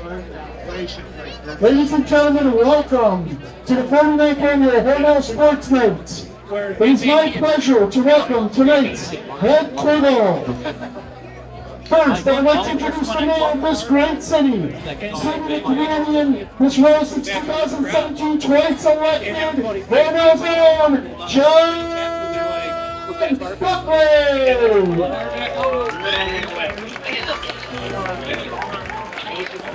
Ladies and gentlemen, welcome to the 49th annual Hornell Sportsman. It is my pleasure to welcome tonight's head turtle. First, I'd like to introduce the mayor of this great city, City Canadian, Miss Rose since 2017, twice elected, Hornell's own, John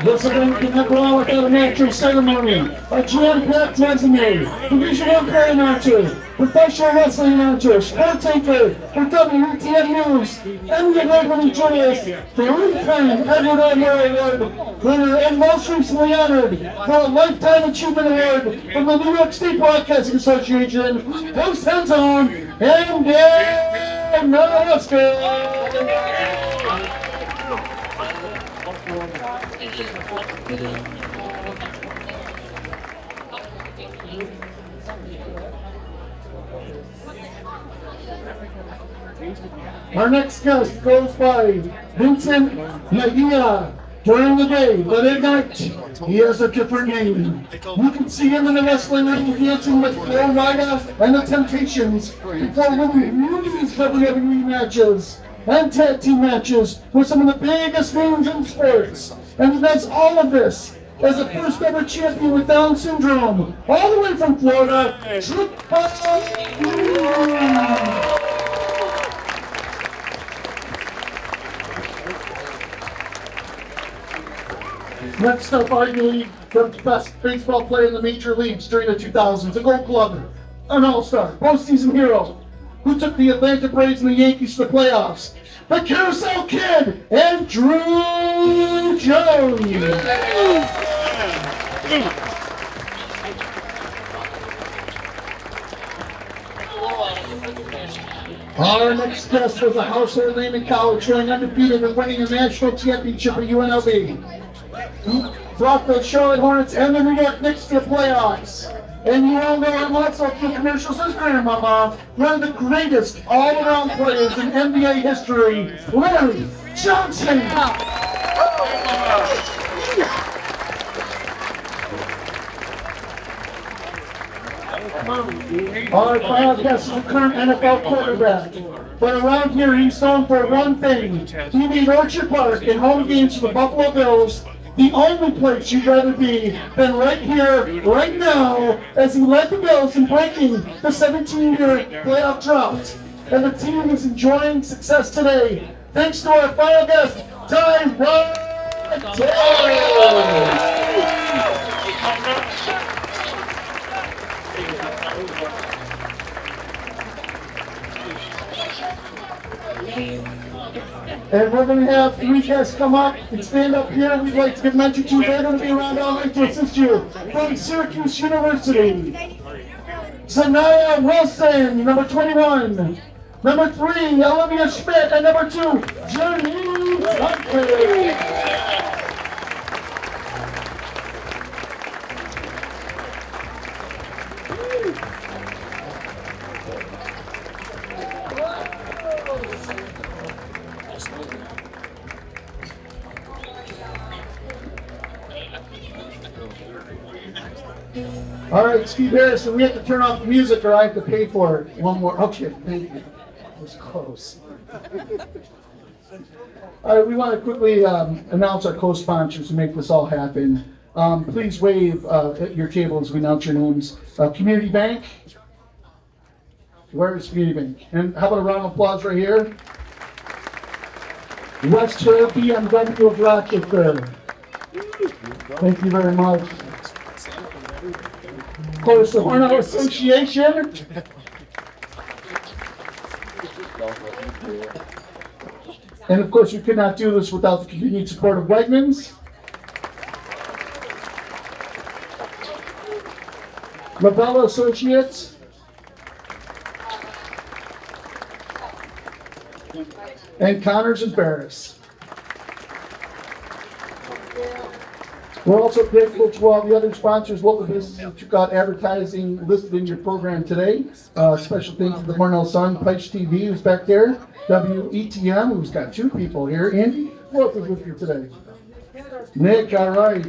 This event can never go on without a natural ceremony, a jam-packed resume, division one career announcer, professional wrestling announcer, sports anchor for WETN News, and the award-winning journalist, the three-time Edward R. Murray Award winner, and most recently honored for a Lifetime Achievement Award from the New York State Broadcasting Association, host hands-on, and Nebraska. Our next guest goes by Vincent Nagia during the day, but at night he has a different name. You can see him in the wrestling ring dancing with Flo Rida and the Temptations before winning numerous WWE matches and tag team matches with some of the biggest names in sports. And he does all of this as the first ever champion with Down syndrome, all the way from Florida. Next up, arguably the best baseball player in the major leagues during the 2000s, a Gold Glover, an All-Star, postseason hero, who took the Atlanta Braves and the Yankees to the playoffs, the Carousel Kid, and Drew Jones. Our next guest was a household name in college, going undefeated and winning a national championship at UNLV. Brought the Charlotte Hornets and the New York Knicks to the playoffs. And you all know him also through commercials, his grandmama, one of the greatest all-around players in NBA history, Larry Johnson. Our final guest is a current NFL quarterback. But around here, he's known for one thing. He made Orchard Park in home games for the Buffalo Bills the only place you'd rather be than right here, right now, as he led the Bills in breaking the 17-year playoff drought. And the team is enjoying success today, thanks to our final guest, Tyrod Taylor. And we're going to have three guests come up and stand up here. We'd like to give mention to. They're going to be around all night to assist you. From Syracuse University, Zanaya Wilson, number 21. Number 3, Olivia Schmidt. And number 2, Janine Huntley. All right, Steve Harrison, we have to turn off the music or I have to pay for it. One more. Okay, thank you. That was close. All right, we want to quickly announce our co-sponsors to make this all happen. Please wave at your table as we announce your names. Community Bank. Where is Community Bank? And how about a round of applause right here? West Cherokee and Glenview of Rochester. Thank you very much. Of course, the Hornell Association. And of course, we could not do this without the continued support of Wegmans, Lavella Associates, and Connors and Ferris. We're also grateful to all the other sponsors, local businesses that you got advertising listed in your program today. Special thanks to the Hornell Sun, Pipes TV, who's back there, WETM, who's got 2 people here. Andy, who else is with you today? Nick, all right.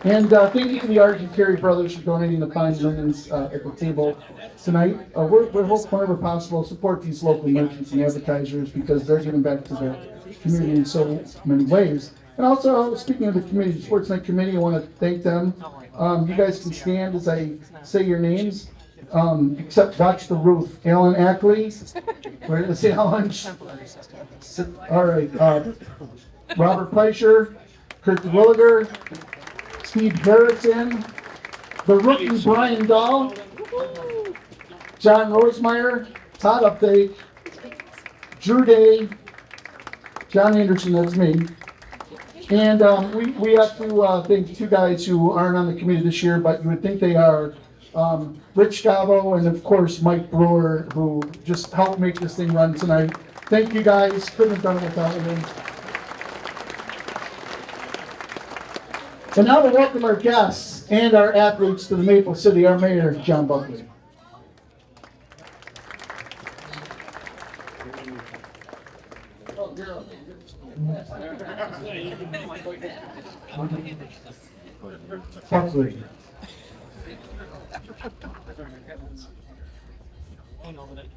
And thank you to the Arch and Carey brothers for donating the fine linens at the table tonight. We're hoping whenever possible support these local merchants and advertisers because they're giving back to the community in so many ways. And also, speaking of the committee, Sports Night Committee, I want to thank them. You guys can stand as I say your names, except watch the roof. Alan Ackley, where is Alan? All right, Robert Fleischer, Kurt DeWilliger, Steve Harrison, the rookie Brian Dahl, John Rosemeyer, Todd Update, Drew Day, John Anderson, that's me. And we have to thank two guys who aren't on the committee this year, but you would think they are. Rich Gavo and of course Mike Brewer, who just helped make this thing run tonight. Thank you guys, couldn't have done it without them. And now to welcome our guests and our athletes to the Maple City, our mayor, John Buckley. Buckley.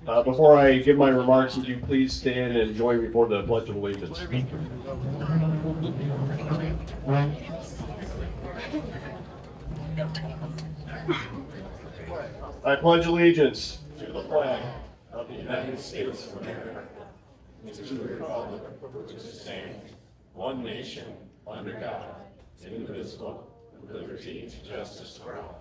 Before I give my remarks, would you please stand and join me for the Pledge of Allegiance? I pledge allegiance to the flag of the United States of America, and to the republic which stands one nation, under God, indivisible, with liberty and justice for all.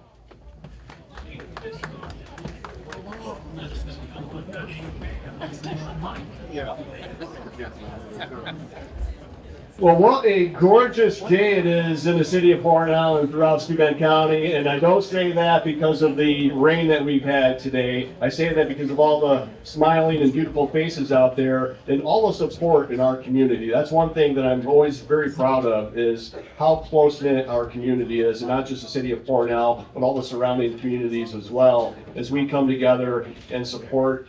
Well, what a gorgeous day it is in the city of Hornell and throughout Steuben County, and I don't say that because of the rain that we've had today. I say that because of all the smiling and beautiful faces out there and all the support in our community. That's one thing that I'm always very proud of, is how close-knit our community is, and not just the city of Hornell, but all the surrounding communities as well, as we come together and support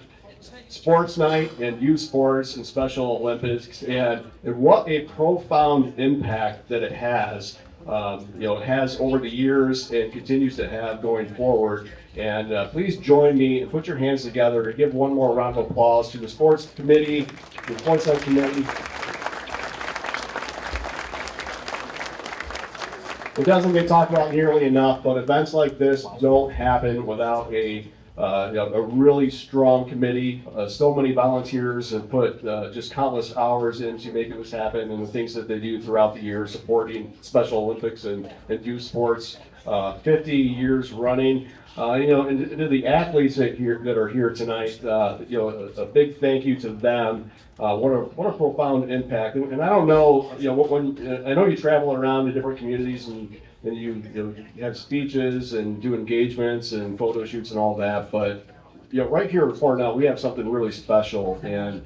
Sports Night and youth sports and Special Olympics, and what a profound impact that it has. It has over the years and continues to have going forward. And please join me and put your hands together to give one more round of applause to the Sports Committee, the Sports Night Committee. It doesn't get talked about nearly enough, but events like this don't happen without a really strong committee. So many volunteers have put just countless hours into making this happen, and the things that they do throughout the year supporting Special Olympics and youth sports. 50 years running. And to the athletes that are here tonight, a big thank you to them. What a profound impact. And I don't know, when I know you travel around to different communities and you have speeches and do engagements and photo shoots and all that, but right here at Hornell, we have something really special, and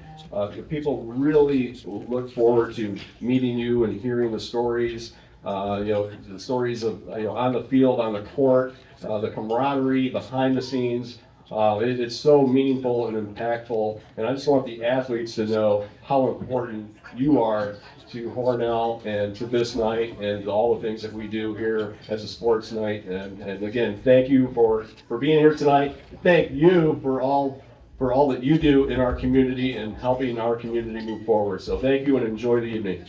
people really look forward to meeting you and hearing the stories. The stories of on the field, on the court, the camaraderie behind the scenes. It's so meaningful and impactful, and I just want the athletes to know how important you are to Hornell and to this night and all the things that we do here as a sports night. And again, thank you for being here tonight. Thank you for all that you do in our community and helping our community move forward. So thank you and enjoy the evening.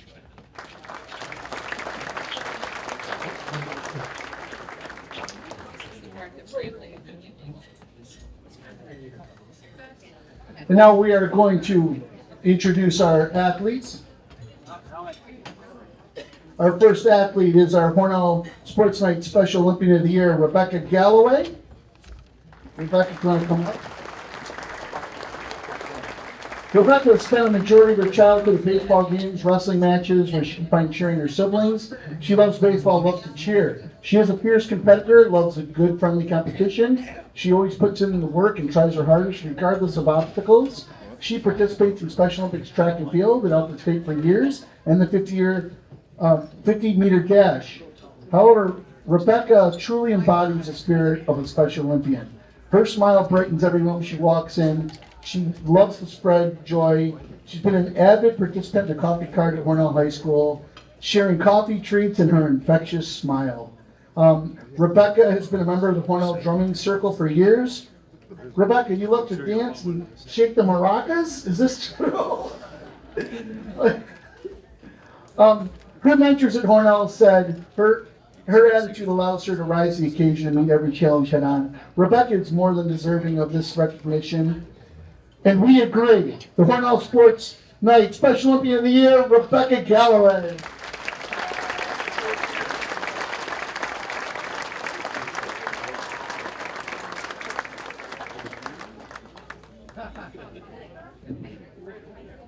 And now we are going to introduce our athletes. Our first athlete is our Hornell Sports Night Special Olympian of the Year, Rebecca Galloway. Rebecca, do you want to come up? Rebecca has spent a majority of her childhood at baseball games, wrestling matches, where she can find cheering her siblings. She loves baseball, loves to cheer. She is a fierce competitor, loves a good, friendly competition. She always puts in the work and tries her hardest regardless of obstacles. She participates in Special Olympics track and field at Alpha State for years, and the 50-meter dash. However, Rebecca truly embodies the spirit of a Special Olympian. Her smile brightens every room she walks in. She loves to spread joy. She's been an avid participant in the coffee cart at Hornell High School, sharing coffee treats and her infectious smile. Rebecca has been a member of the Hornell Drumming Circle for years. Rebecca, you love to dance and shake the maracas? Is this true? Her mentors at Hornell said her attitude allows her to rise to the occasion and meet every challenge head on. Rebecca is more than deserving of this recognition, and we agree. The Hornell Sports Night Special Olympian of the Year, Rebecca Galloway.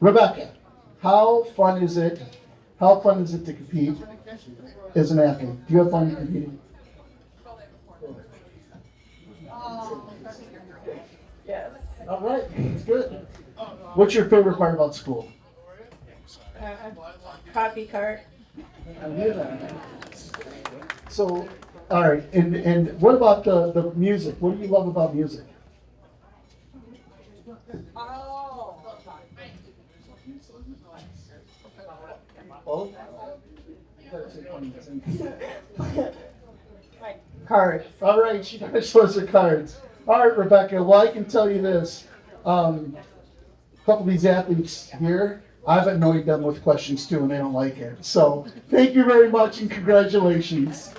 Rebecca, how fun is it to compete as an athlete? Do you have fun competing? Yes. All right, that's good. What's your favorite part about school? Coffee cart. I hear that. So, all right, and what about the music? What do you love about music? Oh. Cards. All right, she shows her cards. All right, Rebecca, well, I can tell you this. A couple of these athletes here, I've annoyed them with questions too, and they don't like it. So thank you very much, and congratulations.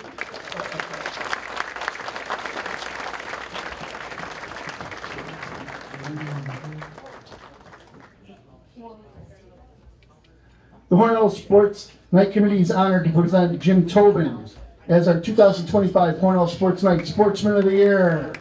The Hornell Sports Night Committee is honored to present Jim Tobin as our 2025 Hornell Sports Night Sportsman of the Year.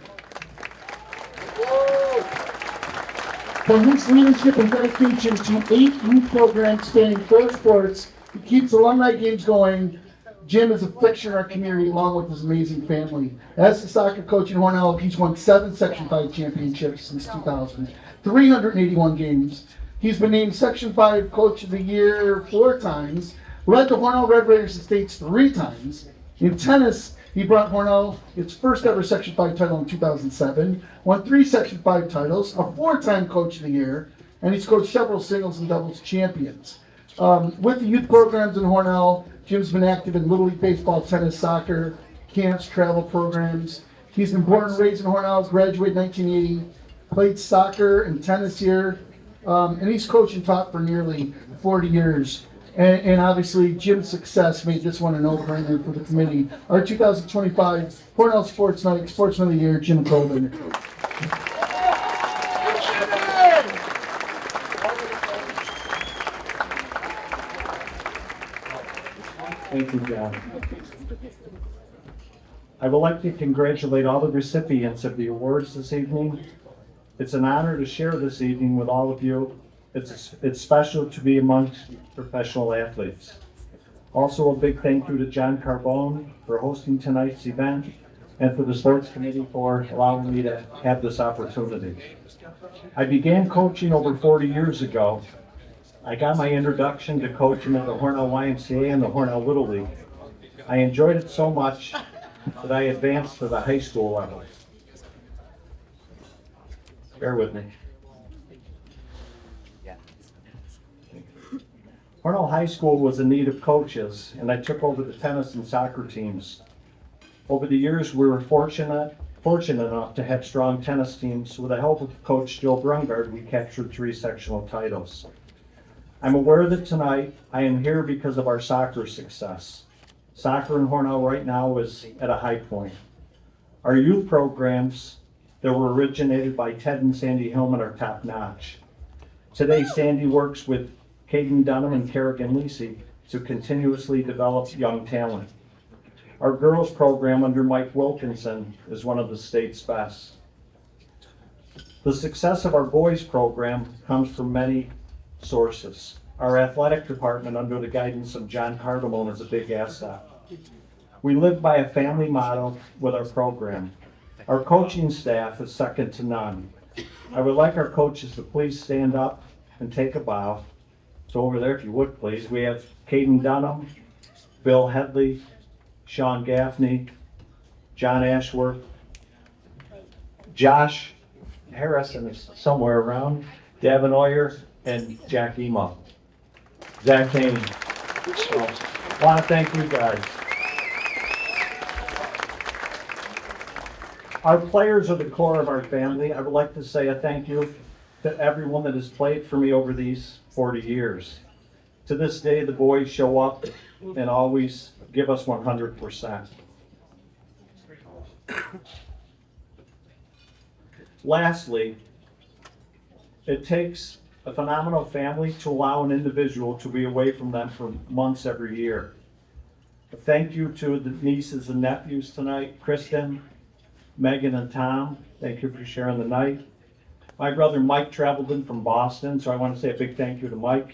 For his leadership and dedication to 8 youth programs spanning 4 sports, he keeps alumni games going. Jim is a fixture in our community along with his amazing family. As the soccer coach in Hornell, he's won 7 Section 5 championships since 2000, 381 games. He's been named Section 5 Coach of the Year 4 times, led the Hornell Red Raiders to states 3 times. In tennis, he brought Hornell its first ever Section 5 title in 2007, won 3 Section 5 titles, a 4-time Coach of the Year, and he's coached several singles and doubles champions. With the youth programs in Hornell, Jim's been active in Little League Baseball, tennis, soccer, camps, travel programs. He's been born and raised in Hornell, graduated in 1980, played soccer and tennis here, and he's coached and taught for nearly 40 years. And obviously, Jim's success made this one a no-brainer for the committee. Our 2025 Hornell Sports Night Sportsman of the Year, Jim Tobin. Thank you, John. I would like to congratulate all the recipients of the awards this evening. It's an honor to share this evening with all of you. It's special to be amongst professional athletes. Also, a big thank you to John Carbone for hosting tonight's event and for the sports committee for allowing me to have this opportunity. I began coaching over 40 years ago. I got my introduction to coaching at the Hornell YMCA and the Hornell Little League. I enjoyed it so much that I advanced to the high school level. Bear with me. Hornell High School was in need of coaches, and I took over the tennis and soccer teams. Over the years, we were fortunate enough to have strong tennis teams. With the help of Coach Joe Brungard, we captured 3 sectional titles. I'm aware that tonight I am here because of our soccer success. Soccer in Hornell right now is at a high point. Our youth programs that were originated by Ted and Sandy Hillman are top notch. Today, Sandy works with Caden Dunham and Kerrigan Lisi to continuously develop young talent. Our girls program under Mike Wilkinson is one of the state's best. The success of our boys program comes from many sources. Our athletic department under the guidance of John Cardamone is a big asset. We live by a family motto with our program. Our coaching staff is second to none. I would like our coaches to please stand up and take a bow. So over there, if you would please, we have Caden Dunham, Bill Headley, Sean Gaffney, John Ashworth, Josh Harrison is somewhere around, Davin Oyer, and Jack Ema. Zach Haney. So, I want to thank you guys. Our players are the core of our family. I would like to say a thank you to everyone that has played for me over these 40 years. To this day, the boys show up and always give us 100%. Lastly, it takes a phenomenal family to allow an individual to be away from them for months every year. A thank you to the nieces and nephews tonight, Kristen, Megan, and Tom. Thank you for sharing the night. My brother Mike traveled in from Boston, so I want to say a big thank you to Mike.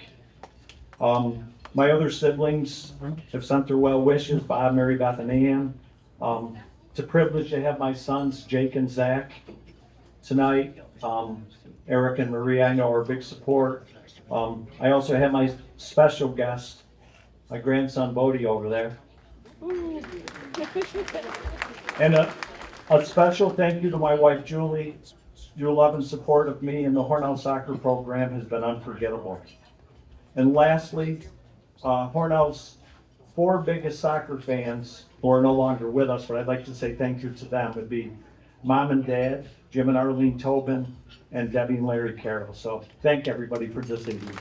My other siblings have sent their well wishes, Bob, Mary Beth, and Ann. It's a privilege to have my sons, Jake and Zach, tonight. Eric and Maria, I know, are a big support. I also have my special guest, my grandson Bodie over there. And a special thank you to my wife Julie. Your love and support of me and the Hornell soccer program has been unforgettable. And lastly, Hornell's 4 biggest soccer fans who are no longer with us, but I'd like to say thank you to them, would be Mom and Dad, Jim and Arlene Tobin, and Debbie and Larry Carroll. So thank everybody for this evening.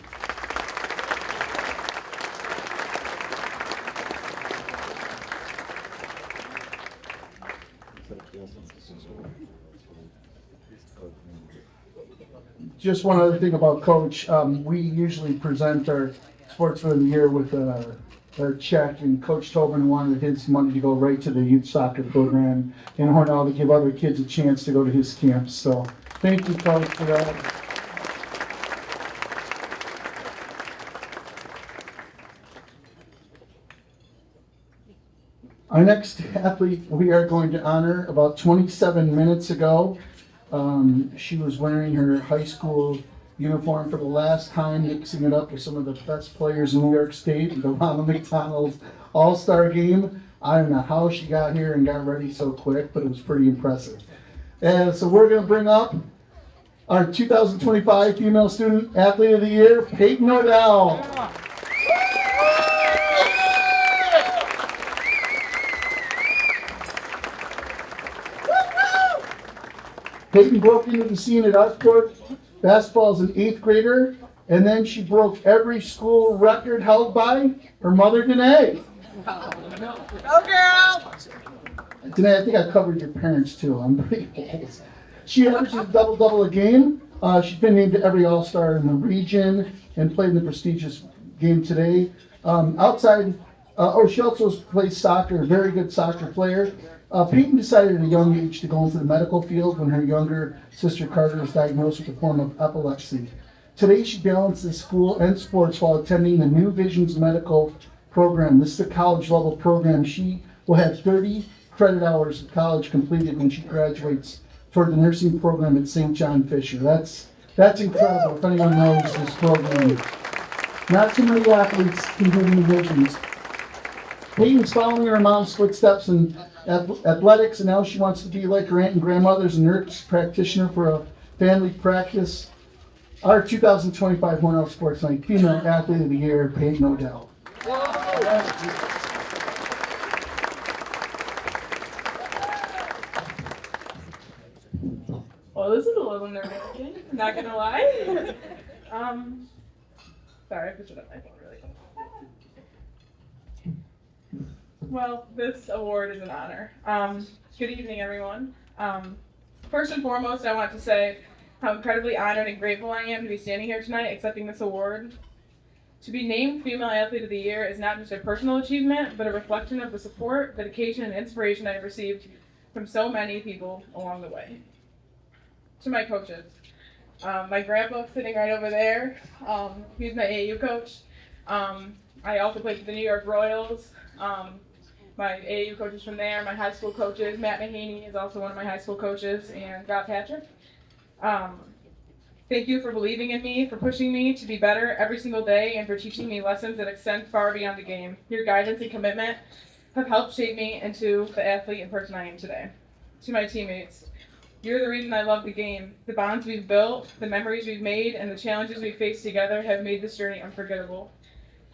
Just one other thing about Coach. We usually present our Sportsman of the Year with our check, and Coach Tobin wanted his money to go right to the youth soccer program in Hornell to give other kids a chance to go to his camps. So thank you, Coach, for that. Our next athlete we are going to honor about 27 minutes ago. She was wearing her high school uniform for the last time, mixing it up with some of the best players in New York State, the Ronald McDonald All-Star Game. I don't know how she got here and got ready so quick, but it was pretty impressive. And so we're going to bring up our 2025 Female Student Athlete of the Year, Peyton Odell. Peyton broke into the scene at Usport basketball as an 8th grader, and then she broke every school record held by her mother, Danae. Go girl! Danae, I think I covered your parents too. I'm pretty old. She averages a double-double a game. She's been named to every All-Star in the region and played in the prestigious game today. She also plays soccer, a very good soccer player. Peyton decided at a young age to go into the medical field when her younger sister Carter was diagnosed with a form of epilepsy. Today she balances school and sports while attending the New Visions Medical Program. This is a college level program. She will have 30 credit hours of college completed when she graduates toward the nursing program at St. John Fisher. That's incredible if anyone knows this program. Not too many athletes can do New Visions. Peyton's following her mom's footsteps in athletics, and now she wants to be like her aunt and grandmother's a nurse practitioner for a family practice. Our 2025 Hornell Sports Night Female Athlete of the Year, Peyton Odell. Well, this is a little nerve-wracking, not gonna lie. Sorry, I put it up my phone really quick. Well, this award is an honor. Good evening, everyone. First and foremost, I want to say how incredibly honored and grateful I am to be standing here tonight accepting this award. To be named Female Athlete of the Year is not just a personal achievement, but a reflection of the support, dedication, and inspiration I have received from so many people along the way. To my coaches. My grandpa sitting right over there, he's my AAU coach. I also played for the New York Royals. My AAU coaches from there, my high school coaches, Matt Mahaney is also one of my high school coaches, and Scott Patrick. Thank you for believing in me, for pushing me to be better every single day, and for teaching me lessons that extend far beyond the game. Your guidance and commitment have helped shape me into the athlete and person I am today. To my teammates, You're the reason I love the game. The bonds we've built, the memories we've made, and the challenges we faced together have made this journey unforgettable.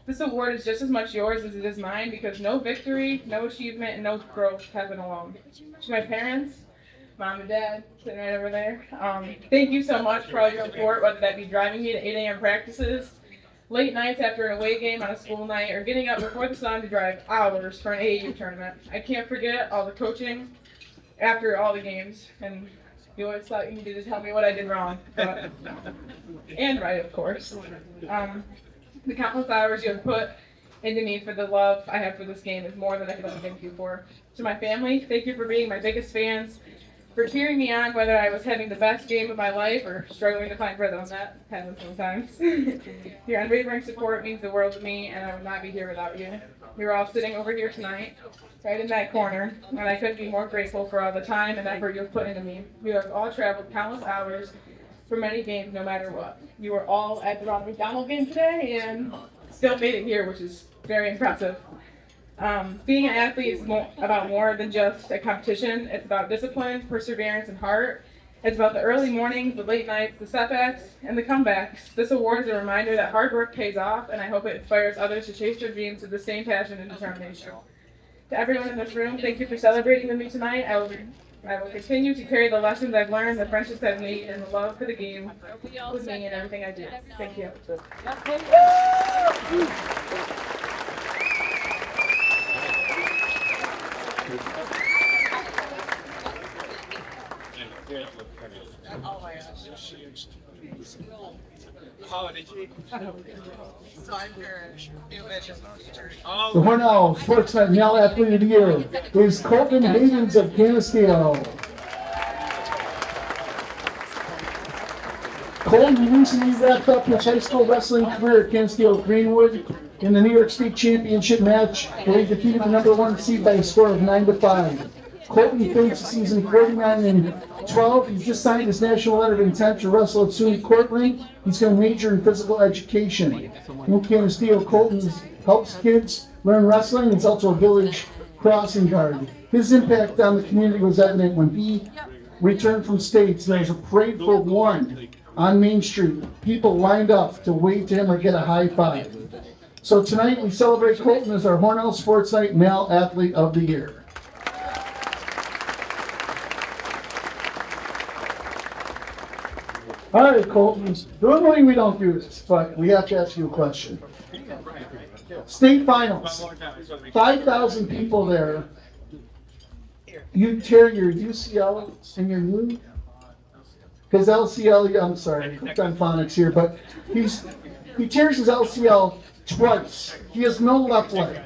This award is just as much yours as it is mine because no victory, no achievement, and no growth happen alone. To my parents, Mom and Dad, sitting right over there, thank you so much for all your support, whether that be driving me to 8 a.m. practices, late nights after an away game on a school night, or getting up before the sun to drive hours for an AAU tournament. I can't forget all the coaching after all the games, and you always thought you needed to tell me what I did wrong, but, and right, of course. The countless hours you have put into me for the love I have for this game is more than I can ever thank you for. To my family, thank you for being my biggest fans, for cheering me on whether I was having the best game of my life or struggling to find rhythm. That happens sometimes. Your unwavering support means the world to me, and I would not be here without you. You're all sitting over here tonight, right in that corner, and I couldn't be more grateful for all the time and effort you've put into me. You have all traveled countless hours for many games, no matter what. You were all at the Ronald McDonald game today and still made it here, which is very impressive. Being an athlete is about more than just a competition. It's about discipline, perseverance, and heart. It's about the early mornings, the late nights, the setbacks, and the comebacks. This award is a reminder that hard work pays off, and I hope it inspires others to chase their dreams with the same passion and determination. To everyone in this room, thank you for celebrating with me tonight. I will continue to carry the lessons I've learned, the friendships I've made, and the love for the game with me in everything I do. Thank you. Oh my gosh. So I'm your new vision teacher. The Hornell Sportsman Male Athlete of the Year is Colton Havens of Canisteo. Colton recently wrapped up his high school wrestling career at Canisteo Greenwood in the New York State Championship match, where he defeated the #1 seed by a score of 9-5. Colton finished the season 49-12. He just signed his national letter of intent to wrestle at SUNY Cortland. He's going to major in physical education. In Canisteo, Colton helps kids learn wrestling. He's also a village crossing guard. His impact on the community was evident when he returned from states. There was a parade for one on Main Street. People lined up to wave to him or get a high five. So tonight we celebrate Colton as our Hornell Sports Night Male Athlete of the Year. All right, Colton. Normally we don't do this, but we have to ask you a question. State finals, 5,000 people there. You tear your UCL and your knee? His LCL, I'm sorry, I've done phonics here, but he tears his LCL twice. He has no left leg.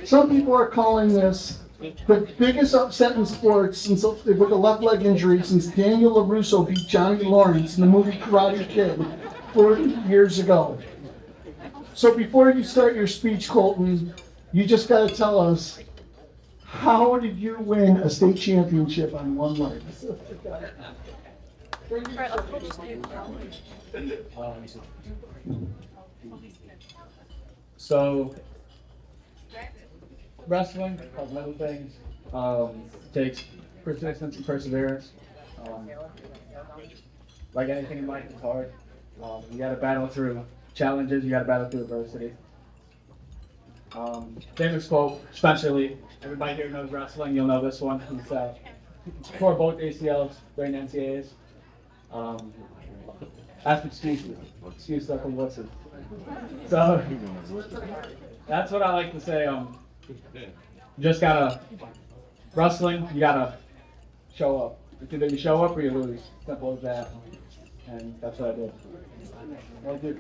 Some people are calling this the biggest upset in sports since with a left leg injury since Daniel LaRusso beat Johnny Lawrence in the movie Karate Kid 40 years ago. So before you start your speech, Colton, you just got to tell us, how did you win a state championship on one leg? So, wrestling, like other things, takes persistence and perseverance. Like anything in life, it's hard. You gotta battle through challenges, you gotta battle through adversity. Famous quote, especially, everybody here knows wrestling, you'll know this one. It's tore both ACLs during NCAAs. That's excuse stuff from Woodson. So, that's what I like to say. You just gotta, wrestling, you gotta show up. It's either you show up or you lose. Simple as that. And that's what I did. Well, dude.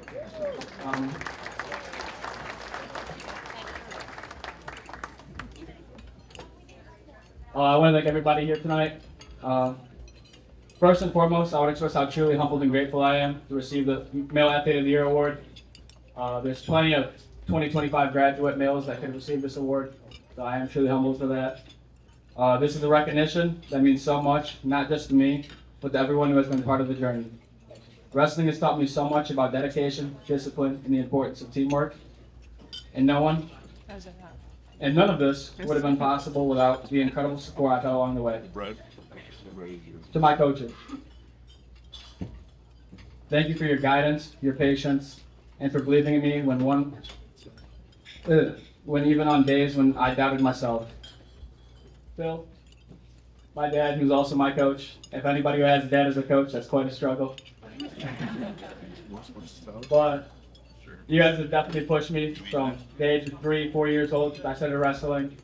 I want to thank everybody here tonight. First and foremost, I want to express how truly humbled and grateful I am to receive the Male Athlete of the Year award. There's plenty of 2025 graduate males that could receive this award, so I am truly humbled for that. This is a recognition that means so much, not just to me, but to everyone who has been part of the journey. Wrestling has taught me so much about dedication, discipline, and the importance of teamwork. And none of this would have been possible without the incredible support I've had along the way. To my coaches, thank you for your guidance, your patience, and for believing in me when even on days when I doubted myself. Phil, my dad, who's also my coach. If anybody who has a dad as a coach, that's quite a struggle. But you guys have definitely pushed me from the age of 3, 4 years old. I started wrestling.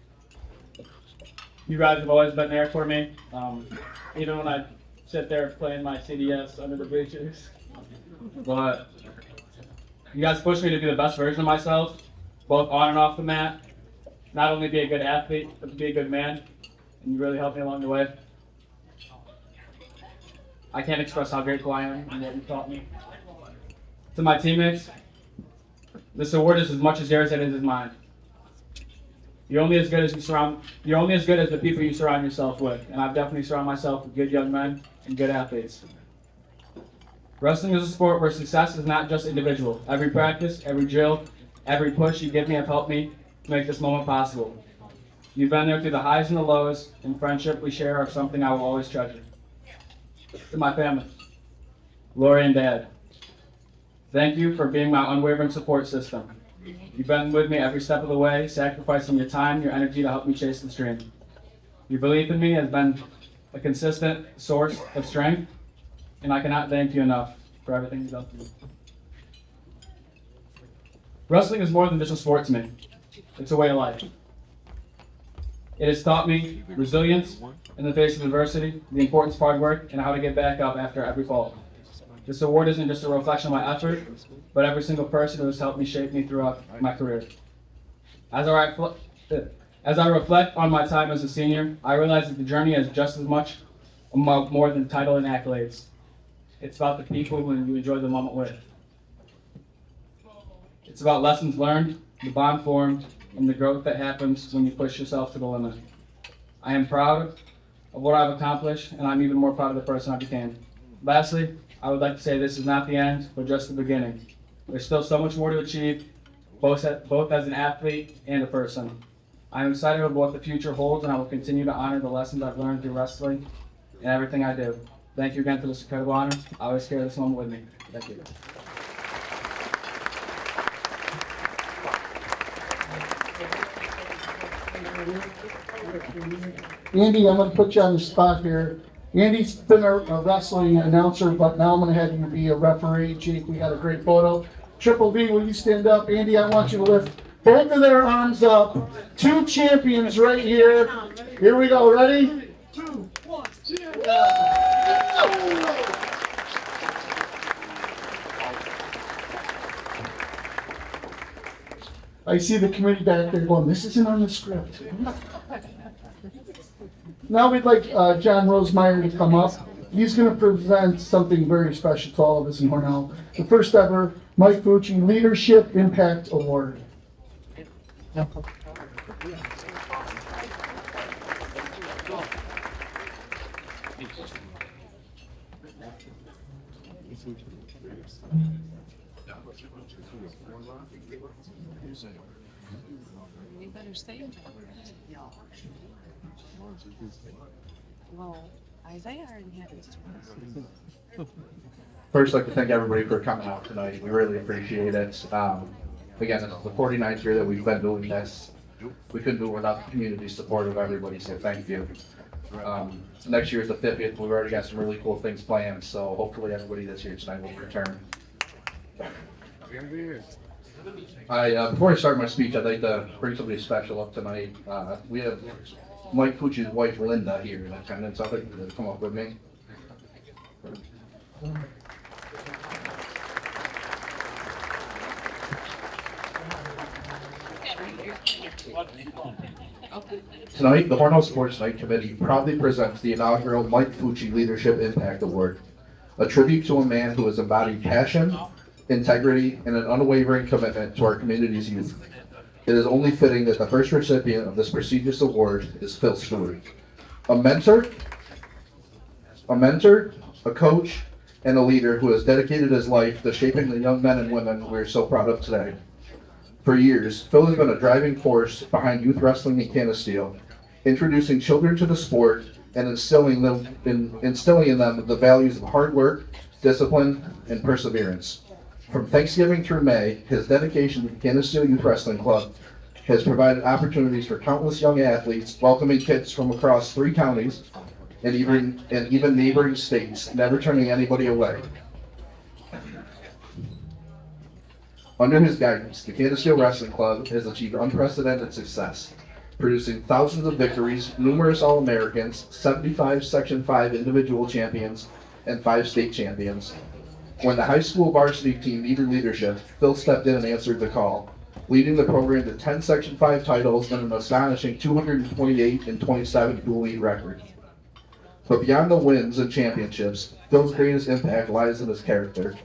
You guys have always been there for me. Even when I sit there playing my CDS under the bleachers. But you guys pushed me to be the best version of myself, both on and off the mat. Not only be a good athlete, but to be a good man. And you really helped me along the way. I can't express how grateful I am and what you taught me. To my teammates, this award is as much as yours as it is mine. You're only as good as the people you surround yourself with, and I've definitely surrounded myself with good young men and good athletes. Wrestling is a sport where success is not just individual. Every practice, every drill, every push you give me have helped me to make this moment possible. You've been there through the highs and the lows, and friendship we share are something I will always treasure. To my family, Lori and Dad, thank you for being my unwavering support system. You've been with me every step of the way, sacrificing your time, your energy to help me chase this dream. Your belief in me has been a consistent source of strength, and I cannot thank you enough for everything you've done for me. Wrestling is more than just a sport to me. It's a way of life. It has taught me resilience in the face of adversity, the importance of hard work, and how to get back up after every fall. This award isn't just a reflection of my effort, but every single person who has helped me shape me throughout my career. As I reflect on my time as a senior, I realize that the journey is just as much more than title and accolades. It's about the people who you enjoy the moment with. It's about lessons learned, the bond formed, and the growth that happens when you push yourself to the limit. I am proud of what I've accomplished, and I'm even more proud of the person I became. Lastly, I would like to say this is not the end, but just the beginning. There's still so much more to achieve, both as an athlete and a person. I'm excited about what the future holds, and I will continue to honor the lessons I've learned through wrestling and everything I do. Thank you again for this incredible honor. I always carry this moment with me. Thank you. Andy, I'm going to put you on the spot here. Andy's been a wrestling announcer, but now I'm going to have you be a referee. Jake, we got a great photo. Triple V, will you stand up? Andy, I want you to lift both of their arms up. 2 champions right here. Here we go. Ready? 2, 1, 2. I see the committee back there going, this isn't on the script. Now we'd like John Rosemeyer to come up. He's going to present something very special to all of us in Hornell. The first ever Mike Fucci Leadership Impact Award. We better stay in there. Well, Isaiah already had his choice. First, I'd like to thank everybody for coming out tonight. We really appreciate it. Again, it's the 49th year that we've been doing this. We couldn't do it without the community support of everybody, so thank you. Next year is the 50th. We've already got some really cool things planned, so hopefully everybody that's here tonight will return. Before I start my speech, I'd like to bring somebody special up tonight. We have Mike Fucci's wife, Linda, here in attendance. I'd like you to come up with me. Tonight, the Hornell Sports Night Committee proudly presents the inaugural Mike Fucci Leadership Impact Award, a tribute to a man who has embodied passion, integrity, and an unwavering commitment to our community's youth. It is only fitting that the first recipient of this prestigious award is Phil Stewart, a mentor, a coach, and a leader who has dedicated his life to shaping the young men and women we're so proud of today. For years, Phil has been a driving force behind youth wrestling in Canisteo, introducing children to the sport and instilling in them the values of hard work, discipline, and perseverance. From Thanksgiving through May, his dedication to the Canisteo Youth Wrestling Club has provided opportunities for countless young athletes, welcoming kids from across 3 counties and even neighboring states, never turning anybody away. Under his guidance, the Canisteo Wrestling Club has achieved unprecedented success, producing thousands of victories, numerous All-Americans, 75 Section 5 individual champions, and 5 state champions. When the high school varsity team needed leadership, Phil stepped in and answered the call, leading the program to 10 Section 5 titles and an astonishing 228 and 27 dual meet record. But beyond the wins and championships, Phil's greatest impact lies in his character.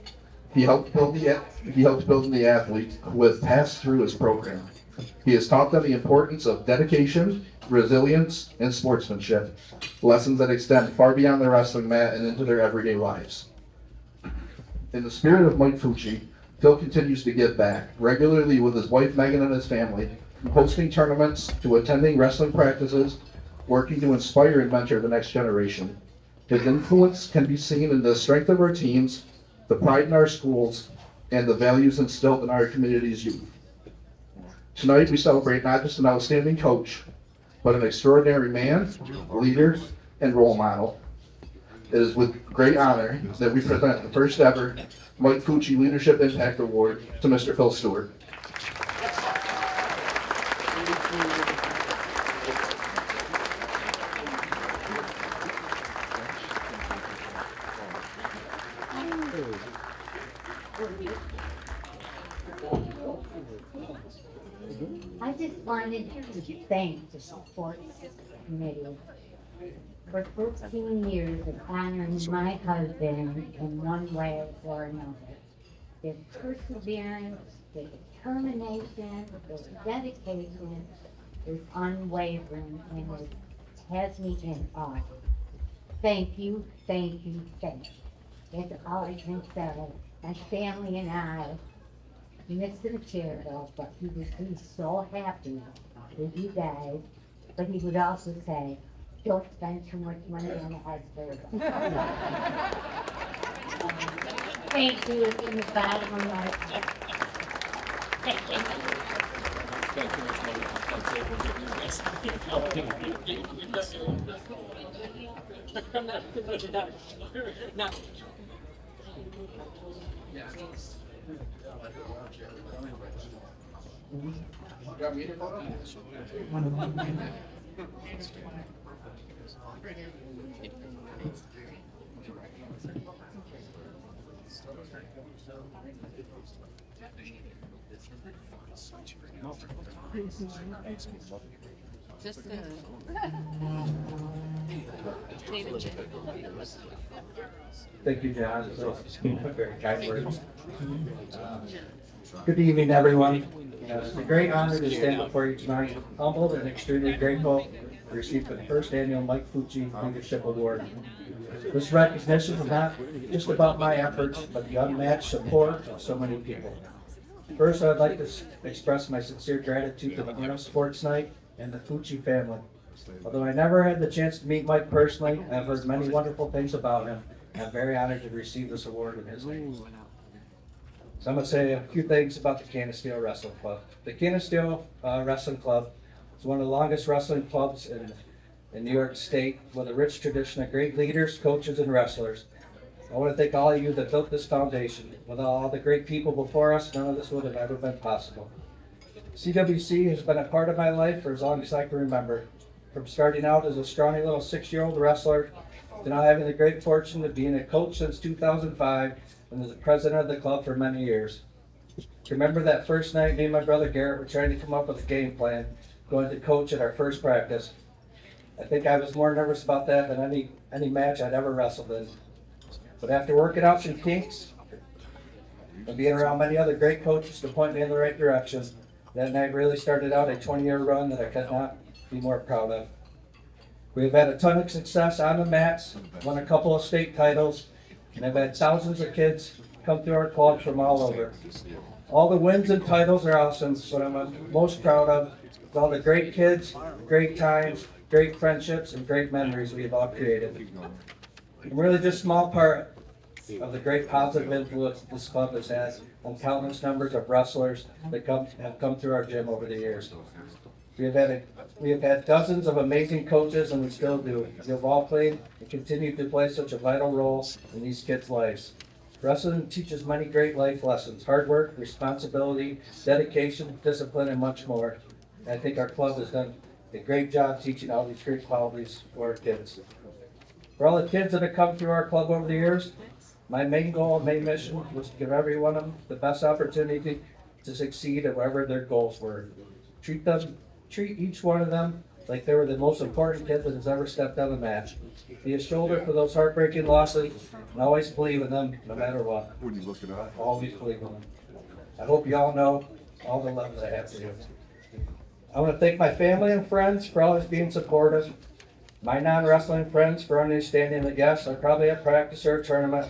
He helped build the athlete who has passed through his program. He has taught them the importance of dedication, resilience, and sportsmanship, lessons that extend far beyond the wrestling mat and into their everyday lives. In the spirit of Mike Fucci, Phil continues to give back, regularly with his wife Megan and his family, from hosting tournaments to attending wrestling practices, working to inspire and mentor the next generation. His influence can be seen in the strength of our teams, the pride in our schools, and the values instilled in our community's youth. Tonight we celebrate not just an outstanding coach, but an extraordinary man, leader, and role model. It is with great honor that we present the first ever Mike Fucci Leadership Impact Award to Mr. Phil Stewart. I just wanted to thank the Sports Committee for 15 years of honoring my husband in one way or another. Their perseverance, their determination, their dedication is unwavering, and it has me in awe. Thank you, thank you, thank you. That's all I can say. My family and I miss the material, but he would be so happy with you guys. But he would also say, don't spend too much money on a husband. Thank you in the bottom of my heart. Just David J. Thank you, John. Very kind words. Good evening, everyone. It's a great honor to stand before you tonight, humbled and extremely grateful to receive the first annual Mike Fucci Leadership Award. This recognition is not just about my efforts, but the unmatched support of so many people. First, I'd like to express my sincere gratitude to the Hornell Sports Night and the Fucci family. Although I never had the chance to meet Mike personally, I've heard many wonderful things about him, and I'm very honored to receive this award in his name. So I'm going to say a few things about the Canisteo Wrestling Club. The Canisteo Wrestling Club is one of the longest wrestling clubs in New York State, with a rich tradition of great leaders, coaches, and wrestlers. I want to thank all of you that built this foundation. Without all the great people before us, none of this would have ever been possible. CWC has been a part of my life for as long as I can remember. From starting out as a scrawny little 6-year-old wrestler to now having the great fortune of being a coach since 2005 and as the president of the club for many years. Remember that first night me and my brother Garrett were trying to come up with a game plan going to coach at our first practice. I think I was more nervous about that than any match I'd ever wrestled in. But after working out some kinks and being around many other great coaches to point me in the right direction, that night really started out a 20-year run that I could not be more proud of. We've had a ton of success on the mats, won a couple of state titles, and I've had thousands of kids come through our club from all over. All the wins and titles are awesome. What I'm most proud of is all the great kids, the great times, great friendships and great memories we've all created. I'm really just a small part of the great positive influence this club has had on countless numbers of wrestlers that have come through our gym over the years. We have had dozens of amazing coaches, and we still do. You have all played and continue to play such a vital role in these kids' lives. Wrestling teaches many great life lessons: hard work, responsibility, dedication, discipline, and much more. And I think our club has done a great job teaching all these great qualities to our kids. For all the kids that have come through our club over the years, my main goal and main mission was to give every one of them the best opportunity to succeed at whatever their goals were. Treat each one of them like they were the most important kid that has ever stepped on the mat. Be a shoulder for those heartbreaking losses, and always believe in them no matter what. Always believe in them. I hope you all know all the love that I have for you. I want to thank my family and friends for always being supportive. My non-wrestling friends for understanding the guests. I probably at practice or a tournament.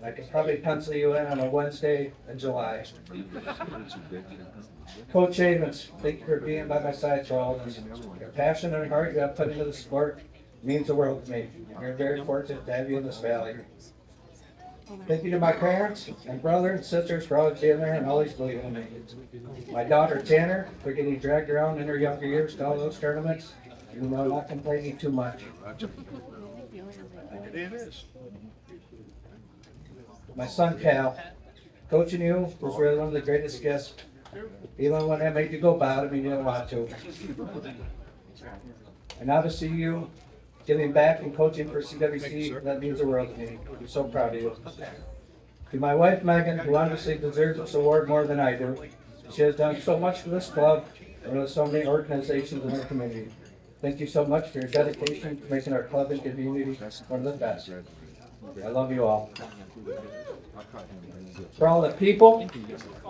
I could probably pencil you in on a Wednesday in July. Coach Havens, thank you for being by my side through all this. Your passion and heart you have put into the sport means the world to me. We're very fortunate to have you in this valley. Thank you to my parents and brother and sisters for always being there and always believing in me. My daughter Tanner for getting dragged around in her younger years to all those tournaments. You know, not complaining too much. My son Cal, coaching you was really one of the greatest gifts. Even when I made you go about it, you didn't want to. And now to see you giving back and coaching for CWC, that means the world to me. I'm so proud of you. To my wife Megan, who honestly deserves this award more than I do. She has done so much for this club and for so many organizations in our community. Thank you so much for your dedication to making our club and community one of the best. I love you all. For all the people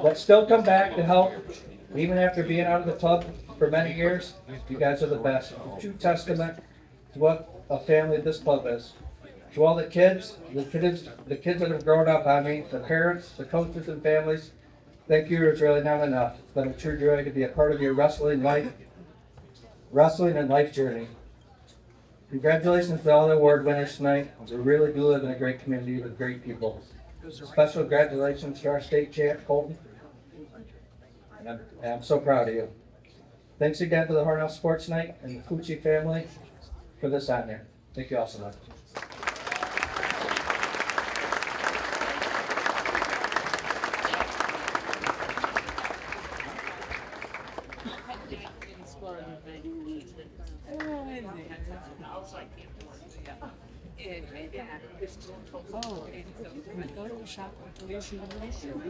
that still come back to help, even after being out of the club for many years, you guys are the best. A true testament to what a family this club is. To all the kids that have grown up on me, the parents, the coaches and families, thank you is really not enough. It's been a true joy to be a part of your wrestling and life journey. Congratulations to all the award winners tonight. We really do live in a great community with great people. Special congratulations to our state champ, Colton. And I'm so proud of you. Thanks again to the Hornell Sports Night and the Fucci family for this honor. Thank you all so much.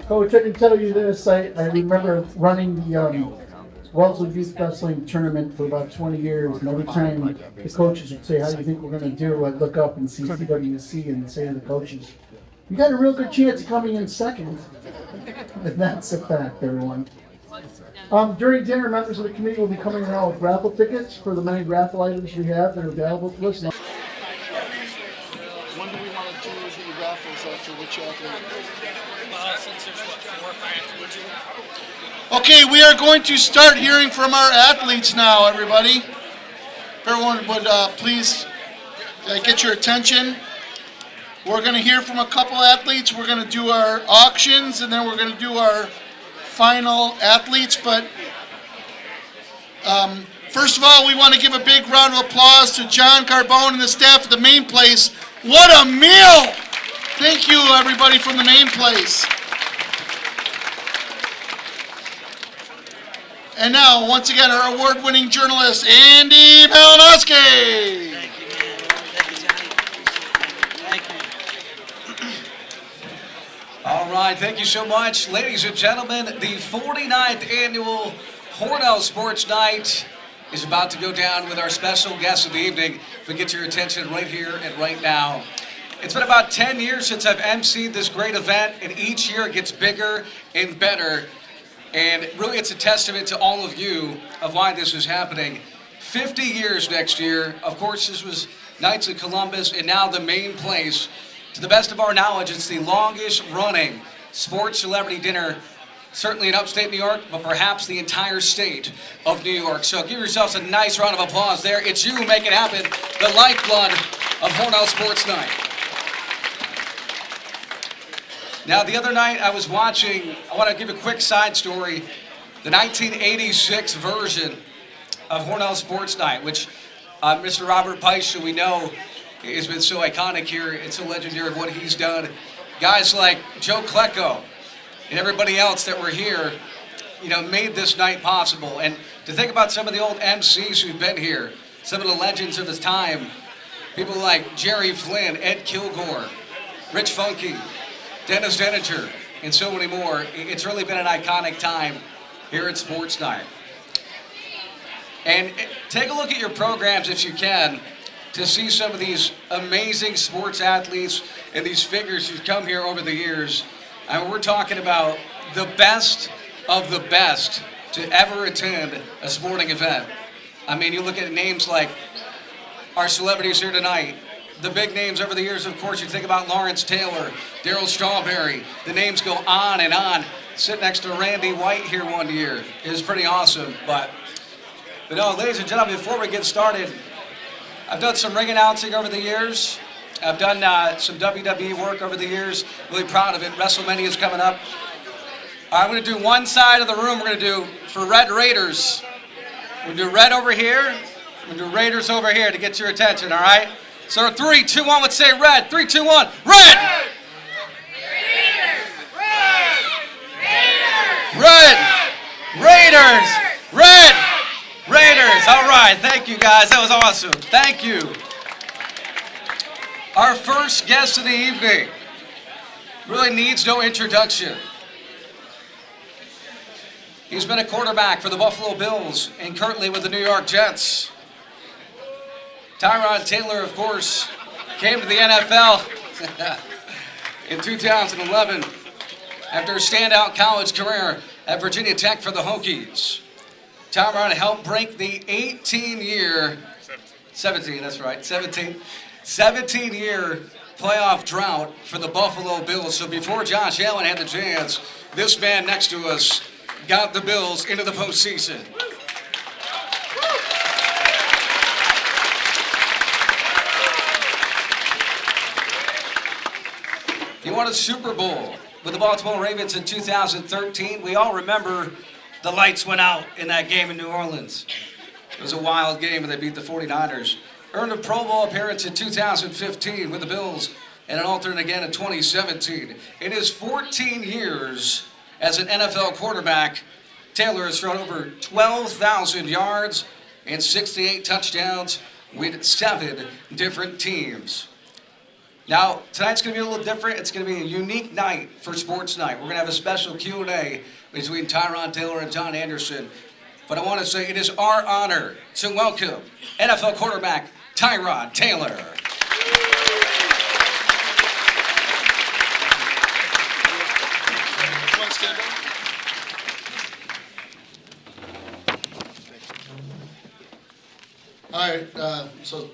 Coach, I can tell you this, I remember running the Wellesley Youth Wrestling Tournament for about 20 years, and every time the coaches would say, how do you think we're going to do, I'd look up and see CWC and say to the coaches, you got a real good chance of coming in second. And that's a fact, everyone. During dinner, members of the committee will be coming around with raffle tickets for the many raffle items we have that are available to us. When do we want to do the raffles after which athlete? Since there's 4 or 5 athletes. Okay, we are going to start hearing from our athletes now, everybody. If everyone would please get your attention. We're going to hear from a couple athletes. We're going to do our auctions, and then we're going to do our final athletes. But first of all, we want to give a big round of applause to John Carbone and the staff at the main place. What a meal! Thank you, everybody from the main place. And now, once again, our award-winning journalist, Andy Malinowski. Thank you, man. Thank you, Johnny. Thank you. All right, thank you so much. Ladies and gentlemen, the 49th annual Hornell Sports Night is about to go down with our special guest of the evening. If we get your attention right here and right now. It's been about 10 years since I've emceed this great event, and each year it gets bigger and better. And really, it's a testament to all of you of why this is happening. 50 years next year. Of course, this was Knights of Columbus, and now the main place. To the best of our knowledge, it's the longest running sports celebrity dinner certainly in upstate New York, but perhaps the entire state of New York. So give yourselves a nice round of applause there. It's you who make it happen, the lifeblood of Hornell Sports Night. Now, the other night I was watching, I want to give a quick side story, the 1986 version of Hornell Sports Night, which Mr. Robert Peisch, who we know has been so iconic here and so legendary of what he's done. Guys like Joe Klecko and everybody else that were here, you know, made this night possible. And to think about some of the old MCs who've been here, some of the legends of his time, people like Jerry Flynn, Ed Kilgore, Rich Funky, Dennis Denninger, and so many more. It's really been an iconic time here at Sports Night. And take a look at your programs if you can to see some of these amazing sports athletes and these figures who've come here over the years. I mean, we're talking about the best of the best to ever attend a sporting event. I mean, you look at names like our celebrities here tonight, the big names over the years, of course, you think about Lawrence Taylor, Darryl Strawberry, the names go on and on. Sit next to Randy White here one year is pretty awesome. But no, ladies and gentlemen, before we get started, I've done some ring announcing over the years. I've done some WWE work over the years. Really proud of it. WrestleMania is coming up. I'm going to do one side of the room. We're going to do for Red Raiders. We'll do Red over here. We'll do Raiders over here to get your attention, all right? So 3, 2, 1, let's say Red. 3, 2, 1, Red! Red! Raiders! Red! Raiders! All right, thank you guys. That was awesome. Thank you. Our first guest of the evening really needs no introduction. He's been a quarterback for the Buffalo Bills and currently with the New York Jets. Tyrod Taylor, of course, came to the NFL in 2011 after a standout college career at Virginia Tech for the Hokies. Tyrod helped break the 17-year playoff drought for the Buffalo Bills. So before Josh Allen had the chance, this man next to us got the Bills into the postseason. He won a Super Bowl with the Baltimore Ravens in 2013. We all remember the lights went out in that game in New Orleans. It was a wild game, and they beat the 49ers. Earned a Pro Bowl appearance in 2015 with the Bills, and an alternate again in 2017. In his 14 years as an NFL quarterback, Taylor has thrown over 12,000 yards and 68 touchdowns with 7 different teams. Now, tonight's going to be a little different. It's going to be a unique night for Sports Night. We're going to have a special Q&A between Tyrod Taylor and John Anderson. But I want to say it is our honor to welcome NFL quarterback Tyrod Taylor. All right, so